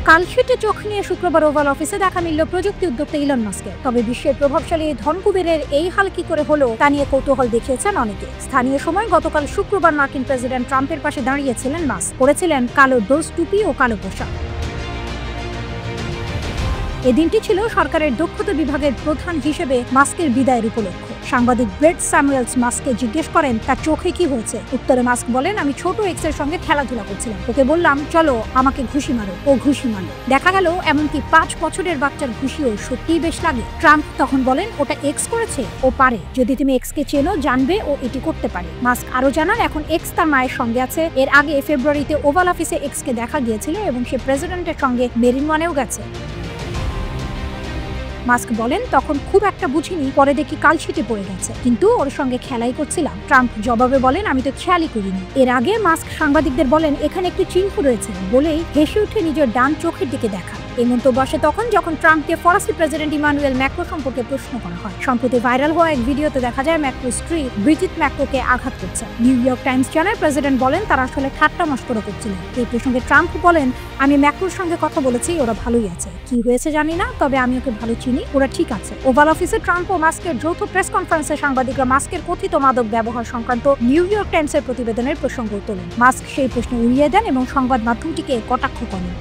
কালশিটে চোখ নিয়ে শুক্রবার ওভাল অফিসে দেখা মিলল প্রযুক্তি উদ্যোক্তা ইলন মাস্কের। তবে বিশ্বের প্রভাবশালী ধনকুবেরের এই হাল কি করে হলো তা নিয়ে কৌতূহল দেখিয়েছেন অনেকে। স্থানীয় সময় গতকাল শুক্রবার মার্কিন প্রেসিডেন্ট ট্রাম্পের পাশে দাঁড়িয়েছিলেন মাস্ক। পরেছিলেন কালো ডোজ টুপি ও কালো পোশাক। এদিনটি ছিল সরকারের দক্ষতা বিভাগের প্রধান হিসেবে মাস্কের বিদায়ের উপলক্ষ। সাংবাদিক ব্রেট স্যামুয়েলস মাস্ককে জিজ্ঞেস করেন তার চোখে কি হয়েছে। উত্তরে মাস্ক বলেন, আমি ছোট এক্স এর সঙ্গে খেলাধুলা করছিলাম, ওকে বললাম চলো আমাকে ঘুষি মারো, ও ঘুষি মারল। দেখা গেল এমনকি 5 বছরের বাচ্চার ঘুষিও সত্যিই বেশ লাগে। ট্রাম্প তখন বলেন, ওটা এক্স করেছে, ও পারে, যদি তুমি এক্স কে চেনো জানবে ও এটি করতে পারে। মাস্ক আরো জানান এখন এক্স তার মায়ের সঙ্গে আছে। এর আগে ফেব্রুয়ারিতে ওভাল অফিসে এক্স কে দেখা গিয়েছিল এবং সে প্রেসিডেন্টের সঙ্গে মেরিন ওয়ানেও গেছে। মাস্ক বলেন, তখন খুব একটা বুঝিনি, পরে দেখি কালশিটে পড়ে গেছে, কিন্তু ওর সঙ্গে খেলাই করছিলাম। ট্রাম্প জবাবে বলেন, আমি তো খেয়ালই করিনি। এর আগে মাস্ক সাংবাদিকদের বলেন, এখানে একটি চিহ্ন রয়েছে বলেই হেসে উঠে নিজের ডান চোখের দিকে দেখা। এই মন্তব্য আসে তখন যখন ট্রাম্পকে ফরাসি প্রেসিডেন্ট ইমানুয়েল ম্যাক্রো সম্পর্কে প্রশ্ন করা হয়। সম্প্রতি ভাইরাল হওয়া এক ভিডিওতে দেখা যায় ম্যাক্রোর স্ত্রী ব্রিজিট ম্যাক্রোকে আঘাত করছে। নিউ ইয়র্ক টাইমস জানায় প্রেসিডেন্ট বলেন তারা আসলে ঠাট্টা মশকরা করছিলেন। এই প্রসঙ্গে ট্রাম্প বলেন, আমি ম্যাক্রোর সঙ্গে কথা বলেছি, ওরা ভালোই আছে, কি হয়েছে জানি না, তবে আমি ওকে ভালো চিনি, ওরা ঠিক আছে। ওভাল অফিসে ট্রাম্প ও মাস্কের যৌথ প্রেস কনফারেন্সে সাংবাদিকরা মাস্কের কথিত মাদক ব্যবহার সংক্রান্ত নিউ ইয়র্ক টাইমসের প্রতিবেদনের প্রসঙ্গ তোলেন। মাস্ক সেই প্রশ্ন উড়িয়ে দেন এবং সংবাদ মাধ্যমটিকে কটাক্ষ করেন।